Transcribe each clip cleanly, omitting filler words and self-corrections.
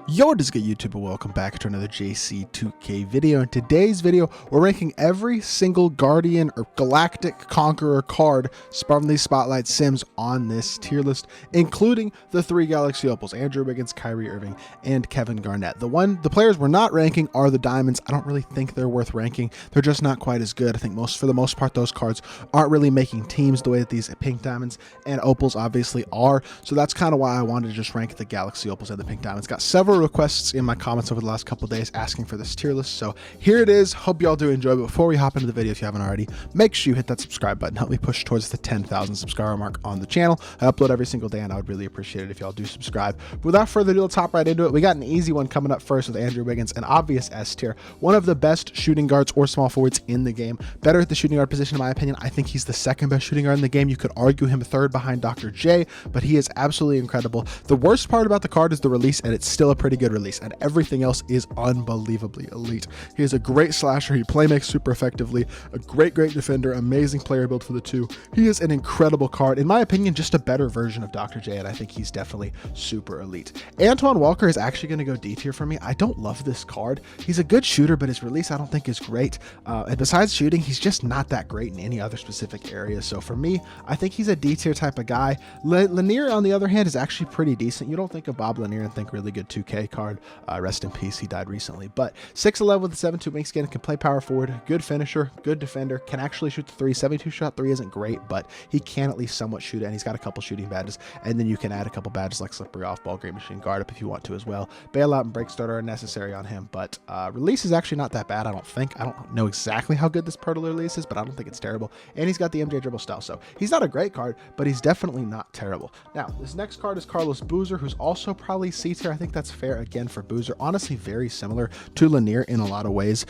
Yo, what is good, YouTube, and welcome back to another JC2K video. In today's video, we're ranking every single Guardian or Galactic Conqueror card from these Spotlight Sims on this tier list, including the three Galaxy Opals: Andrew Wiggins, Kyrie Irving, and Kevin Garnett. The players we're not ranking are the Diamonds. I don't really think they're worth ranking. They're just not quite as good. I think for the most part, those cards aren't really making teams the way that these Pink Diamonds and Opals obviously are. So that's kind of why I wanted to just rank the Galaxy Opals and the Pink Diamonds. Got several requests in my comments over the last couple days asking for this tier list, so here it is. Hope y'all do enjoy. But before we hop into the video, if you haven't already, make sure you hit that subscribe button. Help me push towards the 10,000 subscriber mark on the channel. I upload every single day, and I would really appreciate it if y'all do subscribe. But without further ado, let's hop right into it. We got an easy one coming up first with Andrew Wiggins, an obvious S tier, one of the best shooting guards or small forwards in the game. Better at the shooting guard position, in my opinion. I think he's the second best shooting guard in the game. You could argue him third behind Dr. J, but he is absolutely incredible. The worst part about the card is the release, and it's still a pretty good release, and everything else is unbelievably elite. He is a great slasher. He playmakes super effectively, a great defender, amazing player build for the two. He is an incredible card. In my opinion, just a better version of Dr. J, and I think he's definitely super elite. Antoine Walker is actually going to go D tier for me. I don't love this card. He's a good shooter, but his release I don't think is great. And besides shooting, he's just not that great in any other specific area. So for me, I think he's a D tier type of guy. Lanier, on the other hand, is actually pretty decent. You don't think of Bob Lanier and think really good 2K card. Rest in peace, he died recently. But 6'11 with a 7'2 wingspan, can play power forward, good finisher, good defender, can actually shoot the three. 72 shot three isn't great, but he can at least somewhat shoot it, and he's got a couple shooting badges. And then you can add a couple badges like slippery off ball, great machine guard up if you want to as well. Bailout and break starter are necessary on him, but release is actually not that bad, I don't think. I don't know exactly how good this Pirtle release is, but I don't think it's terrible. And he's got the MJ dribble style, so he's not a great card, but he's definitely not terrible. Now, this next card is Carlos Boozer, who's also probably C tier. I think that's fair again for Boozer. Honestly, very similar to Lanier in a lot of ways.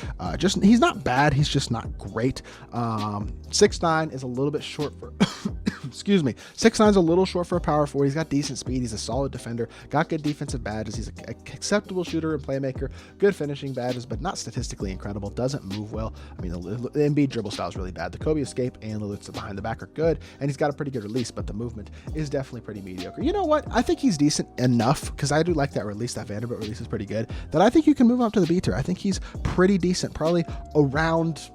He's not bad, he's just not great. 6'9 is a little bit short for excuse me, 6'9 is a little short for a power forward. He's got decent speed, he's a solid defender, got good defensive badges, he's an acceptable shooter and playmaker, good finishing badges, but not statistically incredible, doesn't move well. I mean, the Embiid dribble style is really bad. The Kobe escape and the loops behind the back are good, and he's got a pretty good release, but the movement is definitely pretty mediocre. You know what? I think he's decent enough, because I do like that release. That Vanderbilt release is pretty good, that I think you can move up to the B tier. I think he's pretty decent, probably around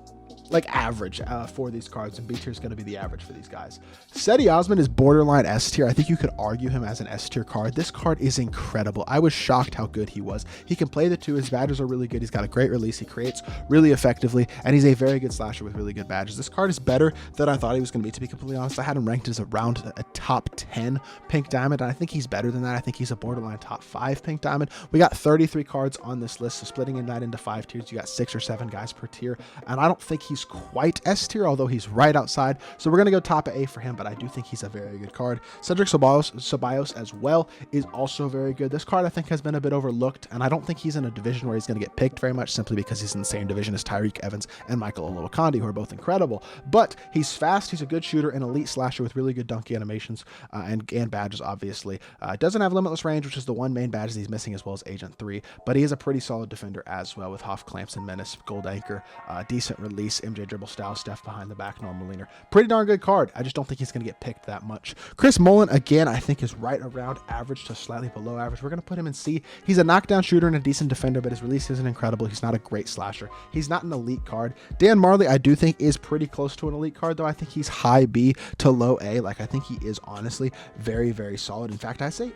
like average for these cards, and B tier is going to be the average for these guys. Cedi Osman is borderline S tier. I think you could argue him as an S tier card. This card is incredible. I was shocked how good he was. He can play the two. His badges are really good. He's got a great release. He creates really effectively, and he's a very good slasher with really good badges. This card is better than I thought he was going to be completely honest. I had him ranked as around a top 10 Pink Diamond, and I think he's better than that. I think he's a borderline top 5 Pink Diamond. We got 33 cards on this list, so splitting that into 5 tiers, you got 6 or 7 guys per tier, and I don't think he's quite S tier, although he's right outside. So we're going to go top A for him, but I do think he's a very good card. Cedric Ceballos as well is also very good. This card I think has been a bit overlooked, and I don't think he's in a division where he's going to get picked very much, simply because he's in the same division as Tyreek Evans and Michael Olowokandi, who are both incredible. But he's fast, he's a good shooter, an elite slasher with really good dunk animations and badges, obviously. Doesn't have limitless range, which is the one main badge he's missing, as well as Agent 3, but he is a pretty solid defender as well, with Hoff, Clamps, and Menace, Gold Anchor, decent release, MJ dribble style, Steph behind the back, normal leaner. Pretty darn good card. I just don't think he's going to get picked that much. Chris Mullin, again, I think is right around average to slightly below average. We're going to put him in C. He's a knockdown shooter and a decent defender, but his release isn't incredible. He's not a great slasher. He's not an elite card. Dan Marley, I do think, is pretty close to an elite card, though. I think he's high B to low A. Like, I think he is honestly very solid. In fact, I'd say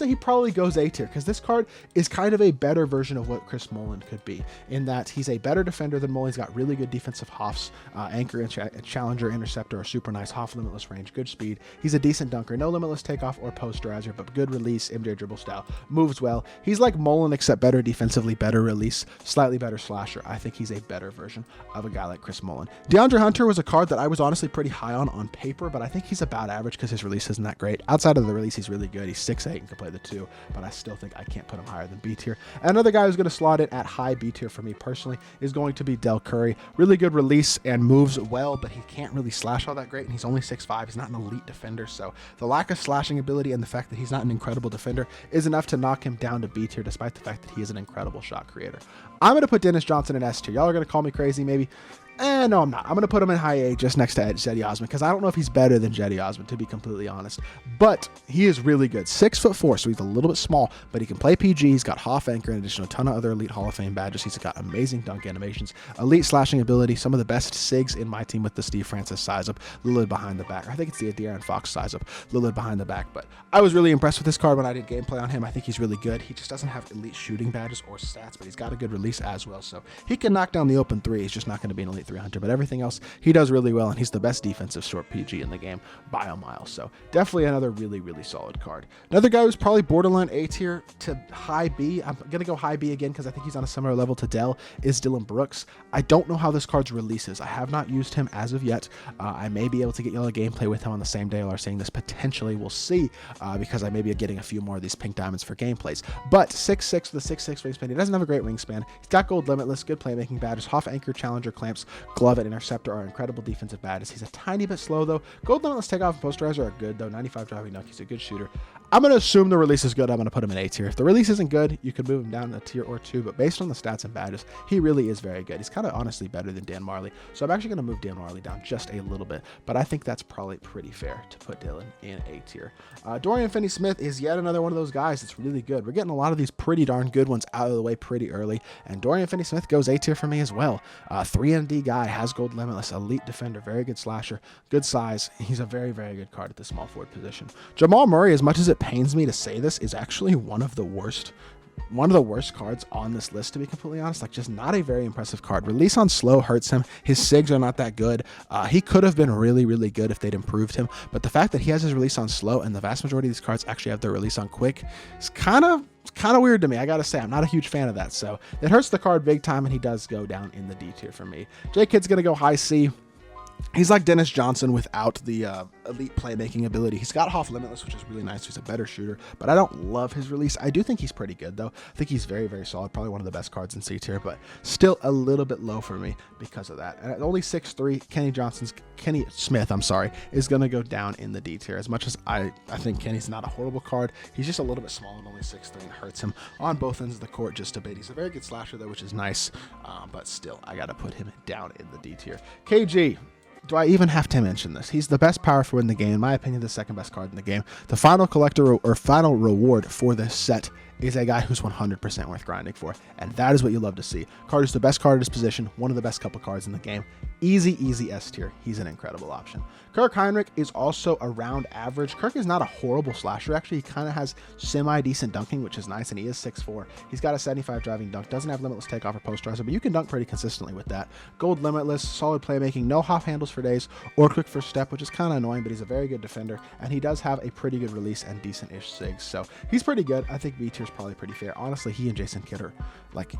he probably goes A tier, because this card is kind of a better version of what Chris Mullin could be, in that he's a better defender than Mullin. He's got really good defensive hoffs, anchor and challenger, interceptor are super nice. Hoff, limitless range, good speed. He's a decent dunker, no limitless takeoff or posterizer, but good release, MJ dribble style, moves well. He's like Mullin, except better defensively, better release, slightly better slasher. I think he's a better version of a guy like Chris Mullin. DeAndre Hunter was a card that I was honestly pretty high on paper, but I think he's about average because his release isn't that great. Outside of the release, he's really good. He's 6'8" and can play the 2, but I still think I can't put him higher than B tier. Another guy who's going to slot in at high B tier for me personally is going to be Del Curry. Really good release and moves well, but he can't really slash all that great, and he's only 6'5". He's not an elite defender, so the lack of slashing ability and the fact that he's not an incredible defender is enough to knock him down to B tier, despite the fact that he is an incredible shot creator. I'm going to put Dennis Johnson in S tier. Y'all are going to call me crazy maybe. No, I'm not. I'm going to put him in high A just next to Cedi Osman because I don't know if he's better than Cedi Osman, to be completely honest. But he is really good. 6'4", so he's a little bit small, but he can play PG. He's got Hoff Anchor in addition to a ton of other Elite Hall of Fame badges. He's got amazing dunk animations, elite slashing ability, some of the best SIGs in my team with the Steve Francis size up, Lillard behind the back. I think it's the De'Aaron Fox size up, Lillard behind the back. But I was really impressed with this card when I did gameplay on him. I think he's really good. He just doesn't have elite shooting badges or stats, but he's got a good release as well. So he can knock down the open three. He's just not going to be an elite 300, but everything else he does really well, and he's the best defensive short PG in the game by a mile. So definitely another really, really solid card. Another guy who's probably borderline A tier to high B, I'm going to go high B again because I think he's on a similar level to Dell, is Dylan Brooks. I don't know how this card's releases. I have not used him as of yet. I may be able to get y'all a gameplay with him on the same day while seeing this. Potentially, we'll see, because I may be getting a few more of these pink diamonds for gameplays. But 6'6" with a 6'6" wingspan. He doesn't have a great wingspan. He's got gold limitless, good playmaking badges. Hoff Anchor, Challenger, Clamps, Glove, and Interceptor are incredible defensive badges. He's a tiny bit slow though. Gold limitless, takeoff, and posterizer are good though. 95 driving dunk. He's a good shooter. I'm going to assume the release is good. I'm going to put him in A tier. If the release isn't good, you could move him down a tier or two, but based on the stats and badges, he really is very good. He's kind of honestly better than Dan Marley. So I'm actually going to move Dan Marley down just a little bit, but I think that's probably pretty fair to put Dylan in A tier. Dorian Finney-Smith is yet another one of those guys that's really good. We're getting a lot of these pretty darn good ones out of the way pretty early, and Dorian Finney-Smith goes A tier for me as well. 3 and D guy, has gold limitless, elite defender, very good slasher, good size. He's a very, very good card at the small forward position. Jamal Murray, as much as it pains me to say this, is actually one of the worst cards on this list, to be completely honest. Like, just not a very impressive card. Release on slow hurts him. His SIGs are not that good. He could have been really, really good if they'd improved him, but the fact that he has his release on slow and the vast majority of these cards actually have their release on quick is kind of weird to me. I gotta say, I'm not a huge fan of that, so it hurts the card big time, and he does go down in the D tier for me. J-Kid's gonna go high C. He's like Dennis Johnson without the elite playmaking ability. He's got Hoff Limitless, which is really nice. He's a better shooter, but I don't love his release. I do think he's pretty good, though. I think he's very, very solid. Probably one of the best cards in C tier, but still a little bit low for me because of that. And at only 6'3", Kenny Smith, is going to go down in the D tier. As much as I think Kenny's not a horrible card, he's just a little bit small and only 6'3", and hurts him on both ends of the court just a bit. He's a very good slasher, though, which is nice, but still, I got to put him down in the D tier. KG. Do I even have to mention this? He's the best power forward in the game. In my opinion, the second best card in the game. The final collector or final reward for this set is a guy who's 100% worth grinding for, and that is what you love to see. Card is the best card at his position, one of the best couple cards in the game. Easy S tier. He's an incredible option. Kirk Heinrich is also around average. Kirk is not a horrible slasher. Actually, he kind of has semi-decent dunking, which is nice, and he is 6'4". He's got a 75 driving dunk. Doesn't have limitless takeoff or posterizer, but you can dunk pretty consistently with that. Gold limitless, solid playmaking, no Hoff handles for days or quick first step, which is kind of annoying, but he's a very good defender, and he does have a pretty good release and decent-ish SIGs, so he's pretty good. I think B tier is probably pretty fair. Honestly, he and Jason Kidd are like,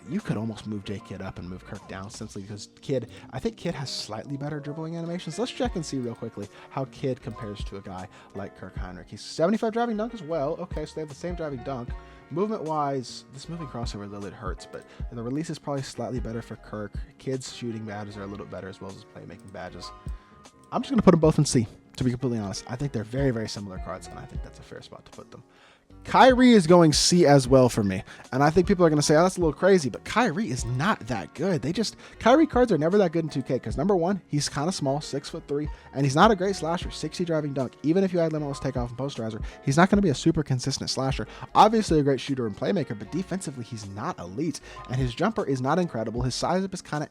you could almost move J Kidd up and move Kirk down simply because I think Kidd has slightly better dribbling animations. Let's check and see real quickly how Kidd compares to a guy like Kirk Heinrich. He's 75 driving dunk as well. Okay, so they have the same driving dunk. Movement-wise, this moving crossover Lillard hurts, but the release is probably slightly better for Kirk. Kidd's shooting badges are a little bit better as well as his playmaking badges. I'm just going to put them both in C, to be completely honest. I think they're very, very similar cards, and I think that's a fair spot to put them. Kyrie is going C as well for me, and I think people are going to say, oh, that's a little crazy, but Kyrie is not that good. Kyrie cards are never that good in 2K because, number one, he's kind of small, 6'3", and he's not a great slasher, 60 driving dunk. Even if you add limitless takeoff and posterizer, he's not going to be a super consistent slasher. Obviously a great shooter and playmaker, but defensively he's not elite, and his jumper is not incredible. His size up is kind of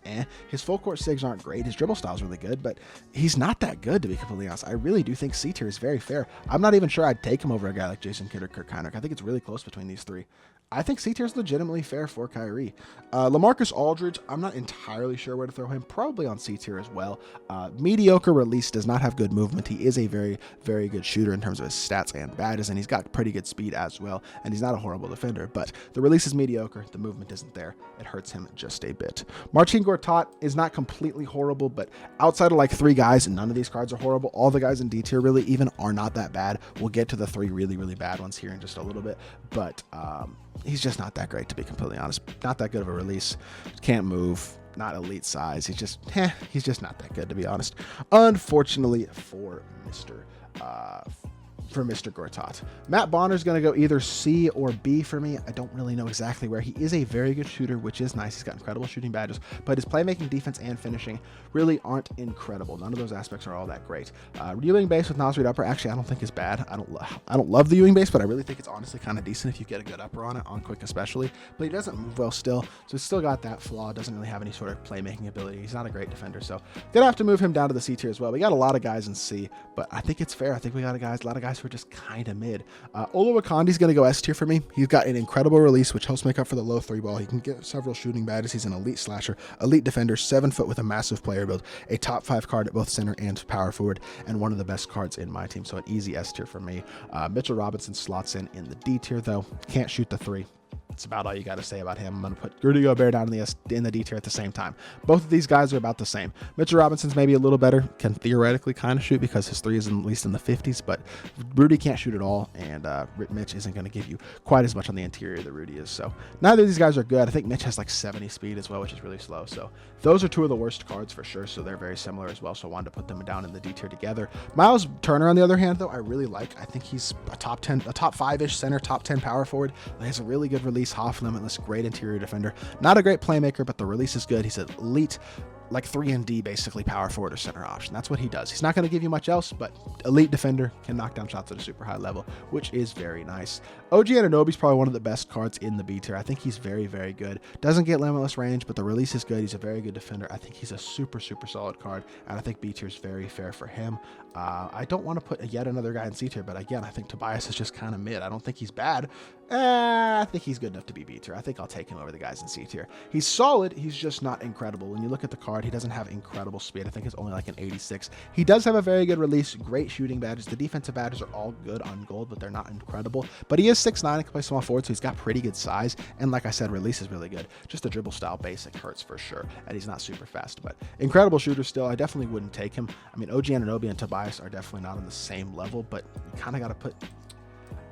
His full court SIGs aren't great. His dribble style is really good, but he's not that good, to be completely honest. I really do think C tier is very fair. I'm not even sure I'd take him over a guy like Jason Kidd or Kirk Heinrich. I think it's really close between these three. I think C tier is legitimately fair for Kyrie. LaMarcus Aldridge, I'm not entirely sure where to throw him. Probably on C tier as well. Mediocre release, does not have good movement. He is a very, very good shooter in terms of his stats and badges, and he's got pretty good speed as well, and he's not a horrible defender, but the release is mediocre. The movement isn't there. It hurts him just a bit. Marcin Gortat is not completely horrible, but outside of like 3 guys, none of these cards are horrible. All the guys in D tier really even are not that bad. We'll get to the 3 really, really bad ones here in just a little bit, but he's just not that great, to be completely honest. Not that good of a release. Can't move. Not elite size. He's just not that good, to be honest. Unfortunately for Mr. for Mr. Gortat. Matt Bonner's going to go either C or B for me. I don't really know exactly where. He is a very good shooter, which is nice. He's got incredible shooting badges, but his playmaking, defense, and finishing really aren't incredible. None of those aspects are all that great. Ewing base with Nas read upper, actually, I don't think is bad. I don't love the Ewing base, but I really think it's honestly kind of decent if you get a good upper on it, on quick especially. But he doesn't move well still, so he's still got that flaw. Doesn't really have any sort of playmaking ability. He's not a great defender, so gonna have to move him down to the C tier as well. We got a lot of guys in C, but I think it's fair. I think we got a lot of guys who are just kind of mid. Oluwakandi's going to go S tier for me. He's got an incredible release, which helps make up for the low 3 ball. He can get several shooting badges. He's an elite slasher, elite defender, 7 foot with a massive player build, a top 5 card at both center and power forward, and one of the best cards in my team. So an easy S tier for me. Mitchell Robinson slots in the D tier though. Can't shoot the 3. That's about all you got to say about him. I'm going to put Rudy Gobert down in the D tier at the same time. Both of these guys are about the same. Mitchell Robinson's maybe a little better, can theoretically kind of shoot because his 3 is at least in the 50s, but Rudy can't shoot at all, and Mitch isn't going to give you quite as much on the interior that Rudy is. So neither of these guys are good. I think Mitch has like 70 speed as well, which is really slow. So those are 2 of the worst cards for sure, so they're very similar as well, so I wanted to put them down in the D tier together. Miles Turner, on the other hand, though, I really like. I think he's a top 5-ish center, top 10 power forward. He has a really good release, half limitless, great interior defender. Not a great playmaker, but the release is good. He's an elite, like 3 and D, basically power forward or center option. That's what he does. He's not going to give you much else, but elite defender, can knock down shots at a super high level, which is very nice. OG Anunoby's probably one of the best cards in the B tier. I think he's very, very good. Doesn't get limitless range, but the release is good. He's a very good defender. I think he's a super, super solid card, and I think B tier is very fair for him. I don't want to put yet another guy in C tier, but again, I think Tobias is just kind of mid. I don't think he's bad. I think he's good enough to be B tier. I think I'll take him over the guys in C tier. He's solid. He's just not incredible. When you look at the card, he doesn't have incredible speed. I think it's only like an 86. He does have a very good release, great shooting badges. The defensive badges are all good on gold, but they're not incredible. But he is 6'9" and can play small forward, so he's got pretty good size. And like I said, release is really good. Just the dribble style basic hurts for sure. And he's not super fast, but incredible shooter still. I definitely wouldn't take him. I mean, OG Anunoby and Tobias are definitely not on the same level, but you kind of got to put...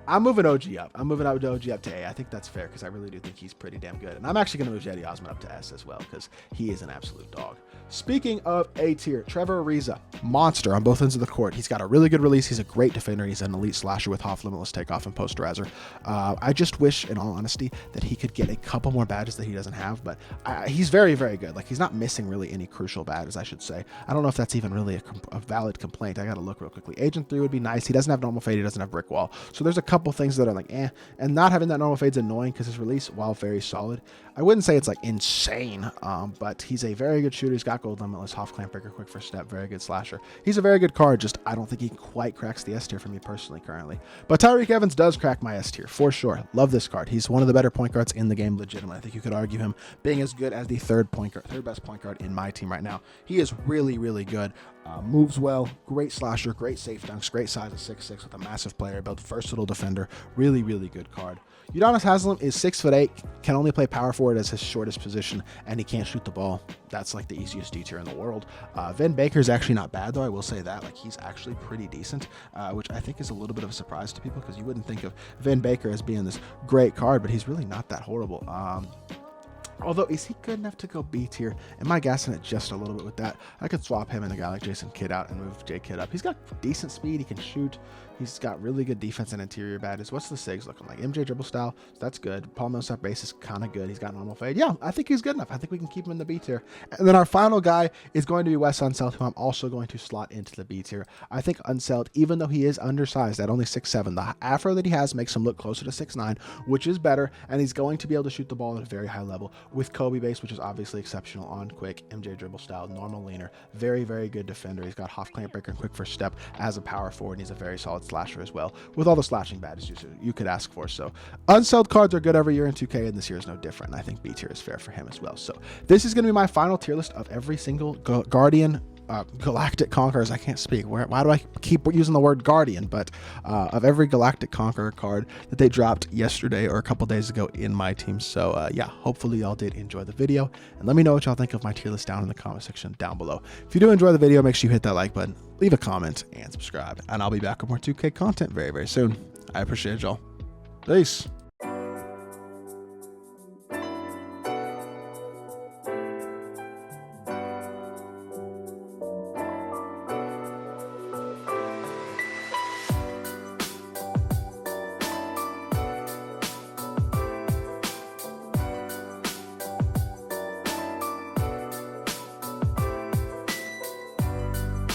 I'm moving OG up. I'm moving OG up to A. I think that's fair because I really do think he's pretty damn good. And I'm actually going to move Jetty Osman up to S as well because he is an absolute dog. Speaking of A tier, Trevor Ariza, monster on both ends of the court. He's got a really good release. He's a great defender. He's an elite slasher with half limitless takeoff and posterizer. I just wish, in all honesty, that he could get a couple more badges that he doesn't have, but he's very, very good. Like, he's not missing really any crucial badges, I should say. I don't know if that's even really a valid complaint. I got to look real quickly. Agent 3 would be nice. He doesn't have normal fade. He doesn't have brick wall. So there's a couple things that are like, eh, and not having that normal fade's annoying because his release, while very solid, I wouldn't say it's like insane, but he's a very good shooter. He's got gold limitless, half clamp breaker, quick first step, very good slasher. He's a very good card, just I don't think he quite cracks the S tier for me personally currently. But Tyreke Evans does crack my S tier for sure. Love this card. He's one of the better point guards in the game, legitimately. I think you could argue him being as good as the third best point guard in my team right now. He is really, really good. Moves well, great slasher, great safe dunks, great size of 6'6" with a massive player build, versatile defender, really, really good card. Udonis Haslem is 6'8", can only play power forward as his shortest position, and he can't shoot the ball. That's like the easiest D tier in the world. Vin Baker is actually not bad though, I will say that. Like, he's actually pretty decent, which I think is a little bit of a surprise to people because you wouldn't think of Vin Baker as being this great card, but he's really not that horrible. Although, is he good enough to go B tier? Am I gassing it just a little bit with that? I could swap him and a guy like Jason Kidd out and move J Kidd up. He's got decent speed. He can shoot. He's got really good defense and interior badges. What's the SIGs looking like? MJ dribble style. That's good. Paul Millsap base is kind of good. He's got normal fade. Yeah, I think he's good enough. I think we can keep him in the B tier. And then our final guy is going to be Wes Unseld, who I'm also going to slot into the B tier. I think Unseld, even though he is undersized at only 6'7", the afro that he has makes him look closer to 6'9", which is better. And he's going to be able to shoot the ball at a very high level with Kobe base, which is obviously exceptional on quick, MJ dribble style, normal leaner, very, very good defender. He's got half clamp breaker and quick first step as a power forward, and he's a very solid slasher as well, with all the slashing badges you could ask for. So Unseld cards are good every year in 2K, and this year is no different. And I think B tier is fair for him as well. So this is going to be my final tier list of every single Guardian Galactic Conquerors. I can't speak. Why do I keep using the word Guardian? But of every Galactic Conqueror card that they dropped yesterday or a couple days ago in my team. So yeah, hopefully y'all did enjoy the video, and let me know what y'all think of my tier list down in the comment section down below. If you do enjoy the video, make sure you hit that like button, leave a comment, and subscribe, and I'll be back with more 2K content very, very soon. I appreciate y'all. Peace.